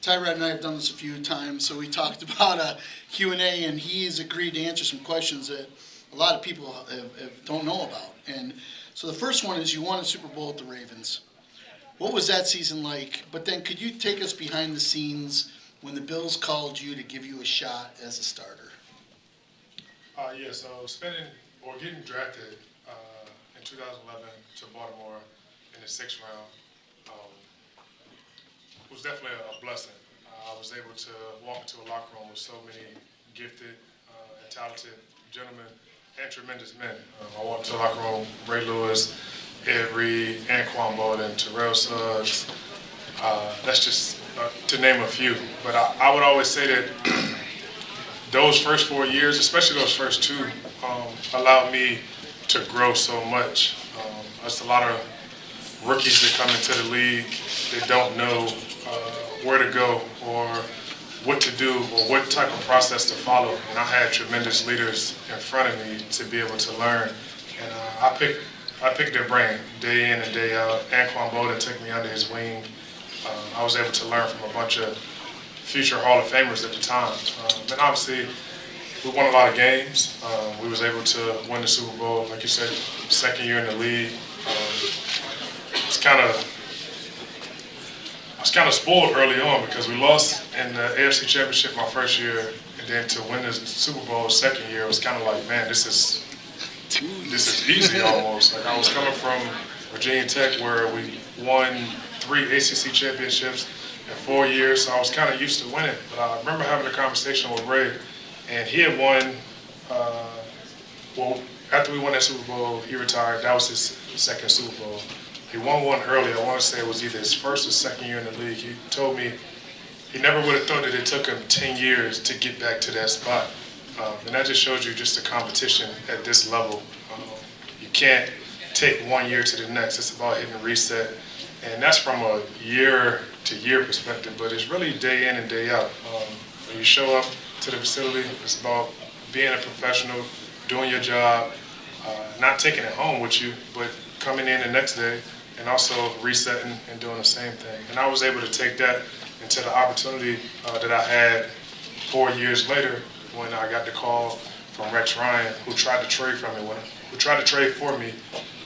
Tyrod and I have done this a few times, so we talked about a Q&A, and he's agreed to answer some questions that a lot of people don't know about. And so the first one is, you won a Super Bowl with the Ravens. What was that season like? But then could you take us behind the scenes when the Bills called you to give you a shot as a starter? Yeah, so getting drafted in 2011 to Baltimore in the 6th round was definitely a blessing. I was able to walk into a locker room with so many gifted and talented gentlemen and tremendous men. I walked into the locker room, Ray Lewis, Ed Reed, Anquan Bolden, Terrell Suggs. That's just to name a few. But I would always say that those first 4 years, especially those first 2, allowed me to grow so much. There's a lot of rookies that come into the league that don't know where to go or what to do or what type of process to follow. And I had tremendous leaders in front of me to be able to learn. And I picked their brain day in and day out. Anquan Bolden took me under his wing. I was able to learn from a bunch of future Hall of Famers at the time. And obviously, we won a lot of games. We was able to win the Super Bowl, like you said, second year in the league. I was kind of spoiled early on because we lost in the AFC Championship my first year, and then to win the Super Bowl second year, it was kind of like, man, this is easy almost. Like I was coming from Virginia Tech where we won 3 ACC championships in 4 years, so I was kind of used to winning. But I remember having a conversation with Ray, and he had won, well, after we won that Super Bowl, he retired. That was his second Super Bowl. He won one early. I want to say it was either his first or second year in the league. He told me he never would have thought that it took him 10 years to get back to that spot. And that just shows you just the competition at this level. You can't take 1 year to the next. It's about hitting reset. And that's from a year-to-year perspective, but it's really day in and day out. When you show up to the facility, it's about being a professional, doing your job, not taking it home with you, but coming in the next day and also resetting and doing the same thing. And I was able to take that into the opportunity that I had 4 years later when I got the call from Rex Ryan, who tried to trade for me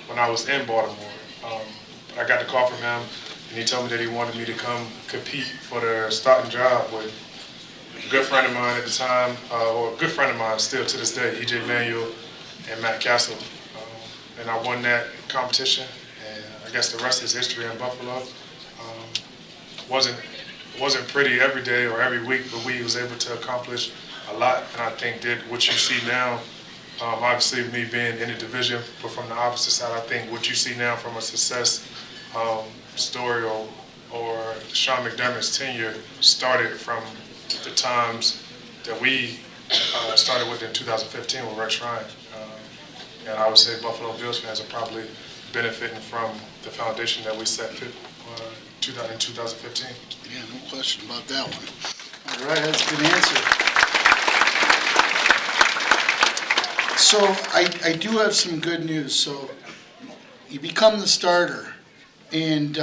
when I was in Baltimore. I got the call from him, and he told me that he wanted me to come compete for the starting job with a good friend of mine at the time, or a good friend of mine still to this day, E.J. Manuel and Matt Castle. And I won that competition, and I guess the rest is history in Buffalo. Wasn't pretty every day or every week, but we was able to accomplish a lot, and I think that what you see now, obviously me being in the division, but from the opposite side, I think what you see now from a success story or Sean McDermott's tenure started from the times that we started with in 2015 with Rex Ryan. And I would say Buffalo Bills fans are probably benefiting from the foundation that we set in 2015. Yeah, no question about that one. All right, that's a good answer. So I do have some good news. So you become the starter, and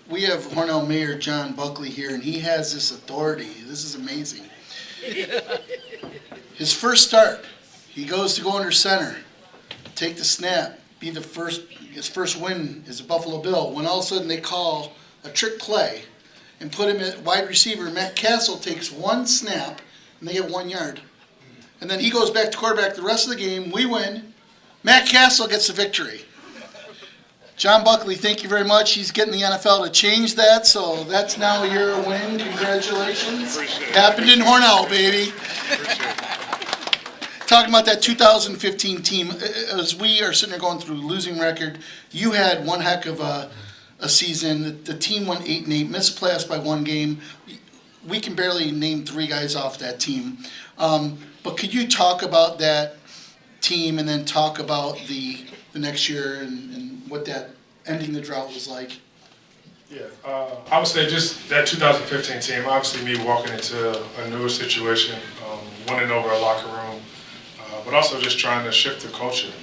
we have Hornell Mayor John Buckley here, and he has this authority. This is amazing. His first start, he goes to go under center, take the snap, be the first. His first win is a Buffalo Bill. When all of a sudden they call a trick play and put him at wide receiver, Matt Castle takes one snap and they get 1 yard. And then he goes back to quarterback the rest of the game. We win. Matt Castle gets the victory. John Buckley, thank you very much. He's getting the NFL to change that, so that's now your win. Congratulations. Appreciate it. Happened in Hornell, baby. Talking about that 2015 team, as we are sitting there going through losing record, you had one heck of a season. The team went 8-8, missed playoffs by 1 game. We can barely name 3 guys off that team. But could you talk about that team and then talk about the next year and what that ending the drought was like? Yeah, I would say just that 2015 team, obviously me walking into a newer situation, winning over a locker room, but also just trying to shift the culture.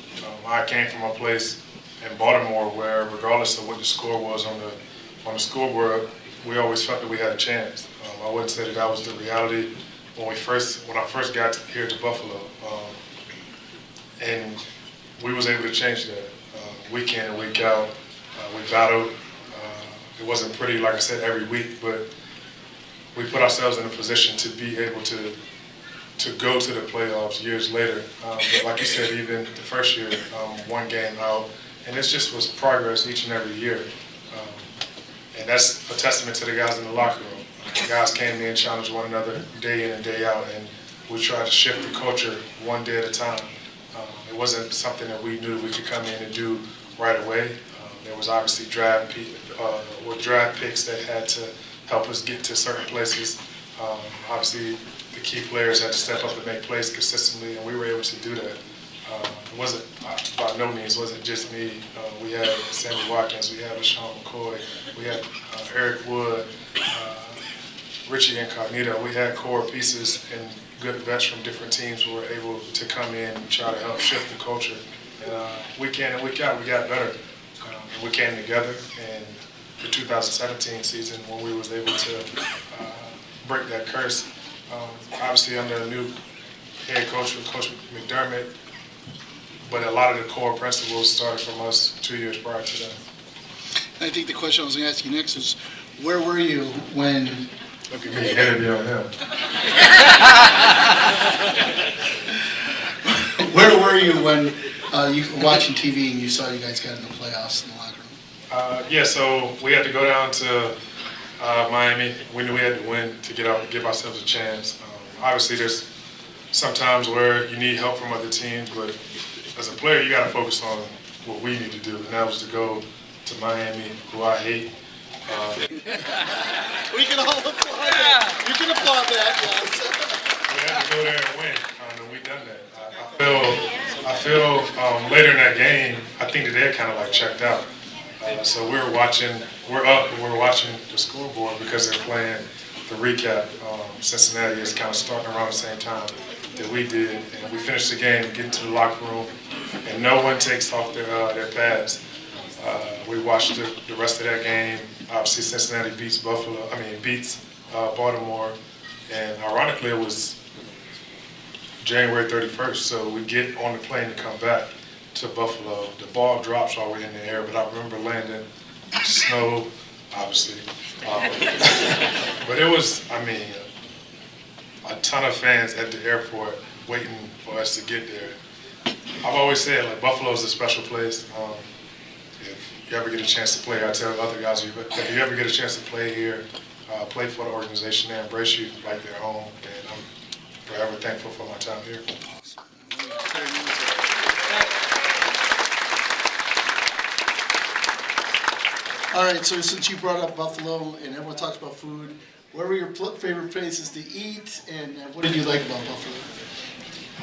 I came from a place in Baltimore where regardless of what the score was on the scoreboard, we always felt that we had a chance. I wouldn't say that was the reality when I first got here to Buffalo. And we was able to change that week in and week out. We battled. It wasn't pretty, like I said, every week, but we put ourselves in a position to be able to go to the playoffs years later. But like you said, even the first year, 1 game out, and this just was progress each and every year. And that's a testament to the guys in the locker room. The guys came in and challenged one another day in and day out, and we tried to shift the culture 1 day at a time. It wasn't something that we knew we could come in and do right away. There was obviously draft picks that had to help us get to certain places. Obviously, the key players had to step up and make plays consistently, and we were able to do that. It wasn't, by no means, wasn't just me. We had Sammy Watkins, we had Sean McCoy, we had Eric Wood, Richie Incognito. We had core pieces and good vets from different teams who were able to come in and try to help shift the culture. And week in and week out, we got better. We came together, and the 2017 season when we was able to break that curse, obviously under a new head coach, Coach McDermott, but a lot of the core principles started from us 2 years prior to that. I think the question I was going to ask you next is, where were you when? Look at me, interview on him. Where were you when you were watching TV and you saw you guys got in the playoffs in the locker room? Yeah, so we had to go down to Miami. We knew we had to win to give ourselves a chance. Obviously, there's sometimes where you need help from other teams, but as a player, you got to focus on what we need to do, and that was to go to Miami, who I hate. We can all applaud that. You can applaud that, yes. We had to go there and win, and we done that. I feel later in that game, I think that they had kind of like checked out. So we're up, and we're watching the scoreboard because they're playing the recap. Cincinnati is kind of starting around the same time that we did, and we finished the game, get into the locker room, and no one takes off their pads. We watched the rest of that game. Obviously, Cincinnati beats Baltimore, and ironically, it was January 31st, so we get on the plane to come back to Buffalo. The ball drops while we're in the air, but I remember landing, snow, obviously. But it was, a ton of fans at the airport waiting for us to get there. I've always said, like, Buffalo is a special place. If you ever get a chance to play here, I tell other guys, if you ever get a chance to play here, play for the organization, they embrace you like their home, and I'm forever thankful for my time here. All right, so since you brought up Buffalo and everyone talks about food, where were your favorite places to eat, and what did you like about Buffalo?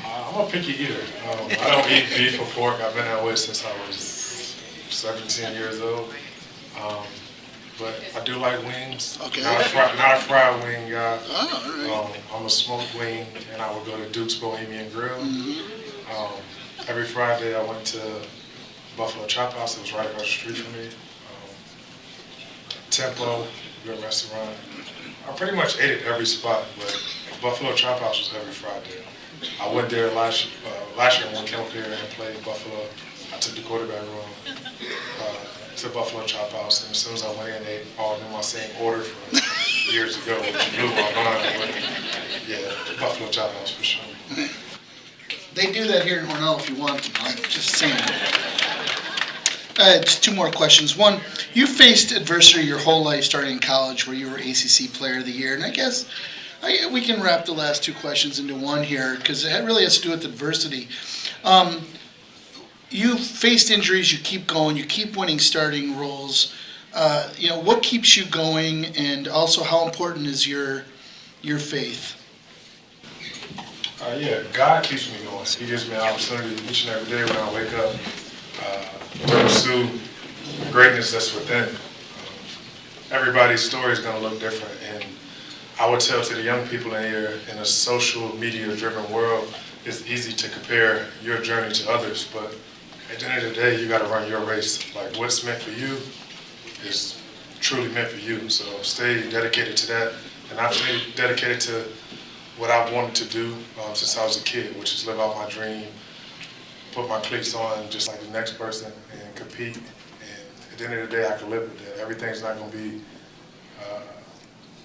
I'm a picky eater. I don't eat beef or pork. I've been that way since I was 17 years old. But I do like wings. Okay. Not a fried wing guy. Oh, all right. I'm a smoked wing, and I would go to Duke's Bohemian Grill. Every Friday I went to Buffalo Chop House. It was right across the street from me. Tempo, good restaurant. I pretty much ate at every spot, but Buffalo Chop House was every Friday. I went there last year when we came up here and played Buffalo. I took the quarterback room to Buffalo Chop House, and as soon as I went in, they all knew my same order from years ago, which blew my mind. But yeah, Buffalo Chop House for sure. They do that here in Hornell if you want to. I'm just saying. Just two more questions. One, you faced adversity your whole life starting in college where you were ACC Player of the Year. And I guess we can wrap the last two questions into one here because it really has to do with adversity. You faced injuries, you keep going, you keep winning starting roles. What keeps you going, and also how important is your faith? Yeah, God keeps me going. He gives me an opportunity each and every day when I wake up to pursue the greatness that's within. Everybody's story is going to look different, and I would tell to the young people in here, in a social media-driven world, it's easy to compare your journey to others, but at the end of the day, you got to run your race. Like, what's meant for you is truly meant for you, so stay dedicated to that, and I've stayed dedicated to what I've wanted to do since I was a kid, which is live out my dream, put my cleats on just like the next person and compete. And at the end of the day, I can live with that. Everything's not going to be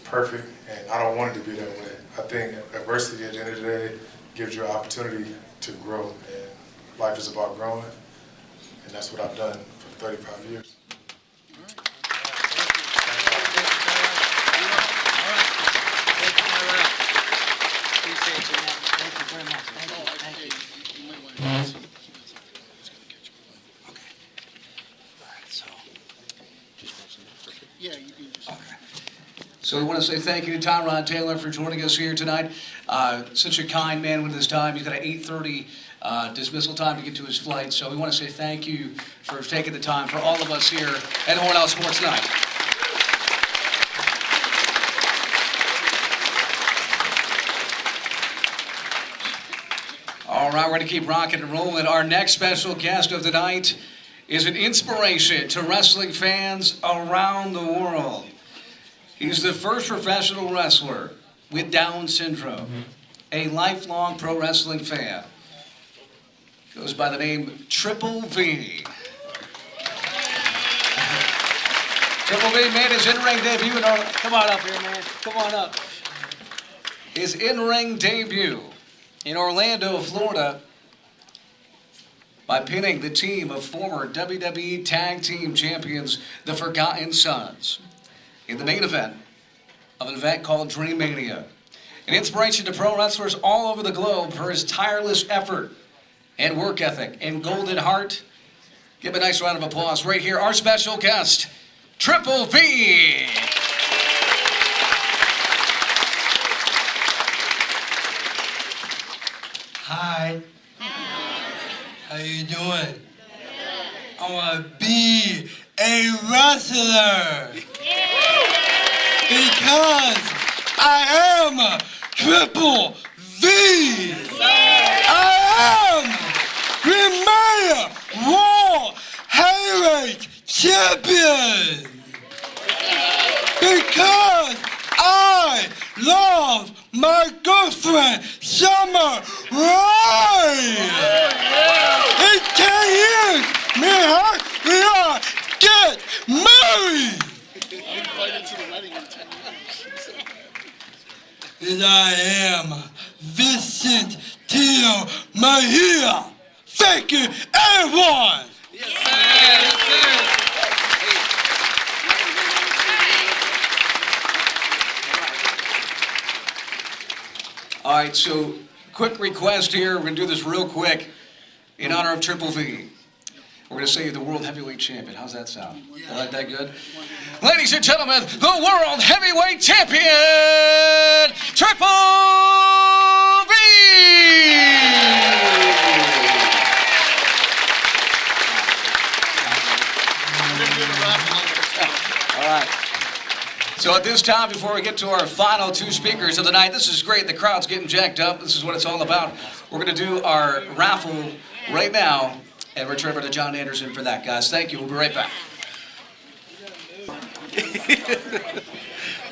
perfect, and I don't want it to be that way. I think adversity at the end of the day gives you an opportunity to grow, and life is about growing, and that's what I've done for 35 years. So we want to say thank you to Tyrod Taylor for joining us here tonight. Such a kind man with his time. He's got an 8:30 dismissal time to get to his flight. So we want to say thank you for taking the time for all of us here at Hornell Sports Night. All right, we're going to keep rocking and rolling. Our next special guest of the night is an inspiration to wrestling fans around the world. He's the first professional wrestler with Down syndrome. a lifelong pro wrestling fan. Goes by the name Triple V. Triple V made his in-ring debut in Orlando. Come on up here, man. Come on up. His in-ring debut in Orlando, Florida, by pinning the team of former WWE Tag Team Champions, the Forgotten Sons, in the main event of an event called Dream Mania. An inspiration to pro wrestlers all over the globe for his tireless effort and work ethic and golden heart. Give a nice round of applause right here. Our special guest, Triple V. Hi. How you doing? I want to be a wrestler. Because I am Triple V. I am Premier World Heavyweight Champion. Because I love my girlfriend, Summer Rae. In 10 years, me and her, we are get married. I'm invited to the wedding in 10 years. And I am Vincent Tio Mahia. Thank you, everyone. Yes, sir. Yes, sir. All right, so quick request here. We're going to do this real quick in honor of Triple V. We're going to say the World Heavyweight Champion. How's that sound? You like that good? Ladies and gentlemen, the World Heavyweight Champion, Triple V! All right. So at this time, before we get to our final two speakers of the night, this is great. The crowd's getting jacked up. This is what it's all about. We're going to do our raffle right now, and return over to John Anderson for that, guys. Thank you. We'll be right back.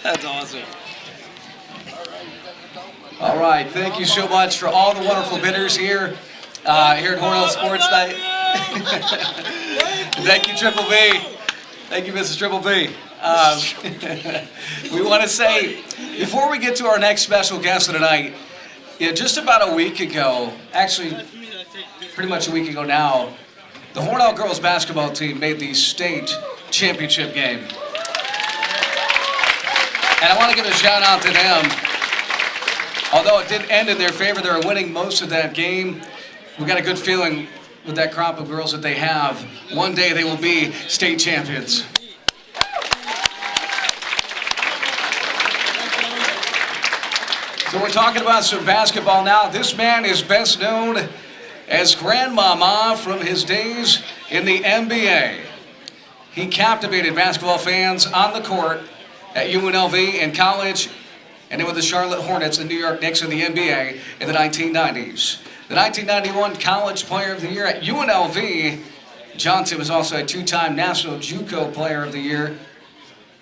That's awesome. All right. Thank you so much for all the wonderful bidders here, here at Hornell Sports Night. Thank you, Triple V. Thank you, Mrs. Triple V. We want to say, before we get to our next special guest of the night, just about a week ago, actually pretty much a week ago now, the Hornell girls basketball team made the state championship game. And I want to give a shout out to them. Although it didn't end in their favor, they were winning most of that game. We got a good feeling with that crop of girls that they have. One day they will be state champions. So we're talking about some basketball now. This man is best known as Grandmama from his days in the NBA. He captivated basketball fans on the court at UNLV in college, and then with the Charlotte Hornets and New York Knicks in the NBA in the 1990s. The 1991 College Player of the Year at UNLV, Johnson was also a two-time National JUCO Player of the Year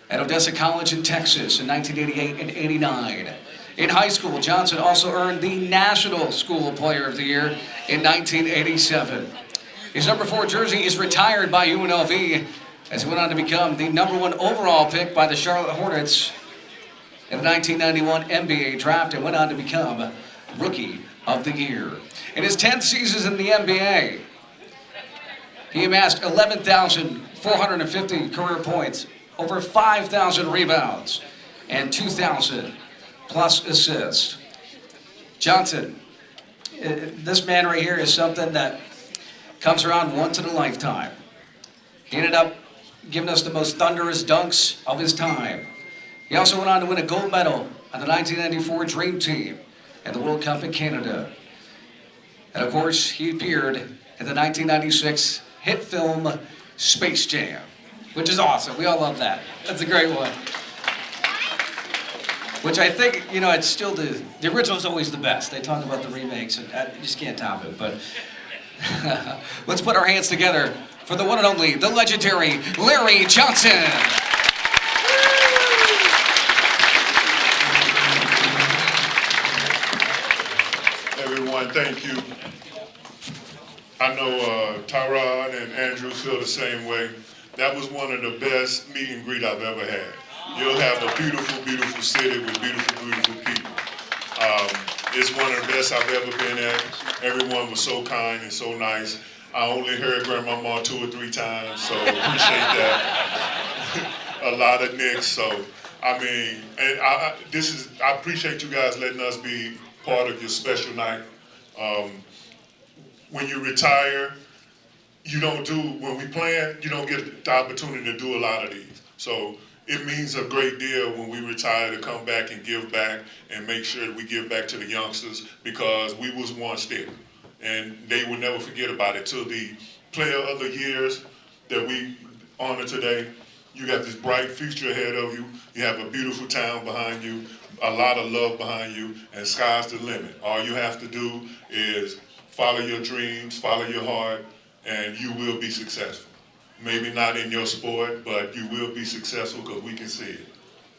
at Odessa College in Texas in 1988 and 89. In high school, Johnson also earned the National School Player of the Year in 1987. His number 4 jersey is retired by UNLV as he went on to become the number 1 overall pick by the Charlotte Hornets in the 1991 NBA draft and went on to become Rookie of the Year. In his 10th season in the NBA, he amassed 11,450 career points, over 5,000 rebounds, and 2,000 plus assists. Johnson, this man right here is something that comes around once in a lifetime. He ended up giving us the most thunderous dunks of his time. He also went on to win a gold medal on the 1994 Dream Team at the World Cup in Canada. And of course, he appeared in the 1996 hit film Space Jam, which is awesome. We all love that. That's a great one. Which I think, you know, it's still the original is always the best. They talk about the remakes, and you just can't top it. But let's put our hands together for the one and only, the legendary Larry Johnson. everyone, thank you. I know Tyron and Andrew feel the same way. That was one of the best meet and greet I've ever had. You'll have a beautiful, beautiful city with beautiful, beautiful people. It's one of the best I've ever been at. Everyone was so kind and so nice. I only heard Grandmama 2 or 3 times, so appreciate that. A lot of nicks, so I mean, and I appreciate you guys letting us be part of your special night. When you retire, when we plan, you don't get the opportunity to do a lot of these. So it means a great deal when we retire to come back and give back and make sure that we give back to the youngsters, because we was once there. And they will never forget about it. To the player of the years that we honor today, you got this bright future ahead of you. You have a beautiful town behind you, a lot of love behind you, and sky's the limit. All you have to do is follow your dreams, follow your heart, and you will be successful. Maybe not in your sport, but you will be successful because we can see it.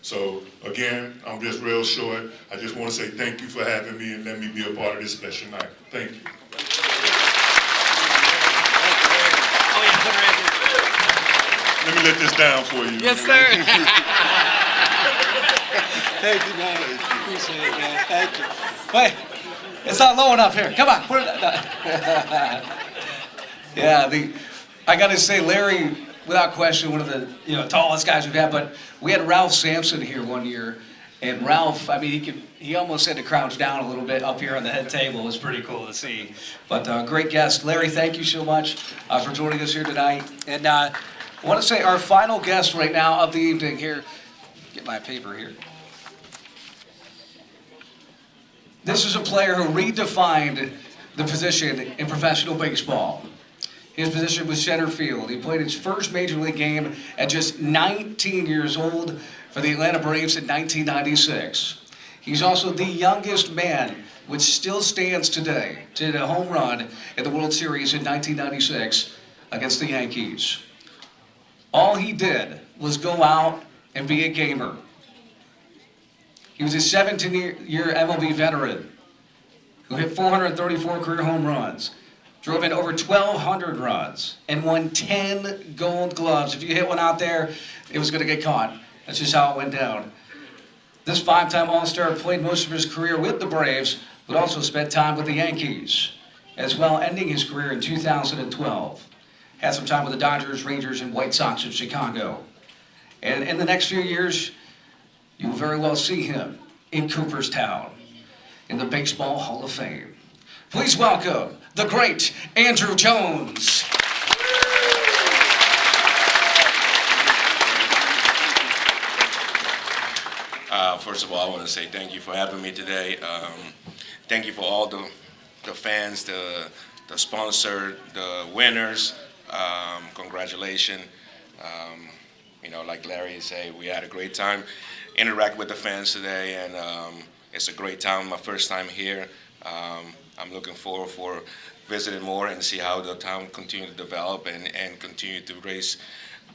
So again, I'm just real short. I just want to say thank you for having me and let me be a part of this special night. Thank you. Let me let this down for you. Yes, sir. Thank you, man. Appreciate it, man. Thank you. Wait, it's not low enough here. Come on, put it down. Yeah, I got to say, Larry, without question, one of the tallest guys we've had. But we had Ralph Sampson here one year, and Ralph, I mean, he almost had to crouch down a little bit up here on the head table. It was pretty cool to see. But great guest, Larry. Thank you so much for joining us here tonight. And I want to say our final guest right now of the evening here. Get my paper here. This is a player who redefined the position in professional baseball. His position was center field. He played his first major league game at just 19 years old for the Atlanta Braves in 1996. He's also the youngest man, which still stands today, to hit a home run in the World Series in 1996 against the Yankees. All he did was go out and be a gamer. He was a 17-year MLB veteran who hit 434 career home runs, drove in over 1,200 runs, and won 10 Gold Gloves. If you hit one out there, it was going to get caught. That's just how it went down. This 5-time All-Star played most of his career with the Braves, but also spent time with the Yankees, as well, ending his career in 2012. Had some time with the Dodgers, Rangers, and White Sox in Chicago. And in the next few years, you will very well see him in Cooperstown, in the Baseball Hall of Fame. Please welcome the great Andrew Jones. First of all, I want to say thank you for having me today. Thank you for all the fans, the sponsor, the winners. Congratulations. Like Larry said, we had a great time interacting with the fans today, and it's a great time. My first time here. I'm looking forward for visiting more and see how the town continue to develop and continue to raise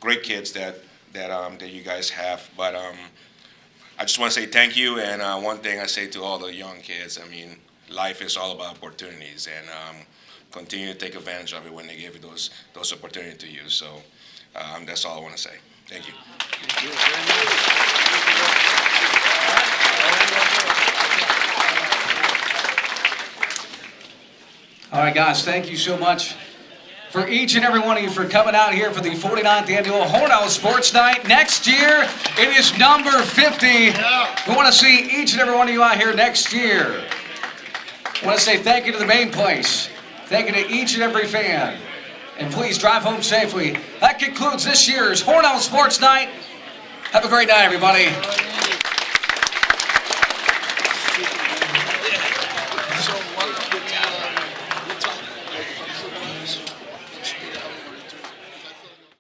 great kids that you guys have. But I just want to say thank you, and one thing I say to all the young kids, I mean, life is all about opportunities, and continue to take advantage of it when they give you those opportunities to you. So that's all I want to say. Thank you. All right, guys, thank you so much for each and every one of you for coming out here for the 49th Annual Hornell Sports Night. Next year, it is number 50. We want to see each and every one of you out here next year. I want to say thank you to the main place. Thank you to each and every fan. And please drive home safely. That concludes this year's Hornell Sports Night. Have a great night, everybody.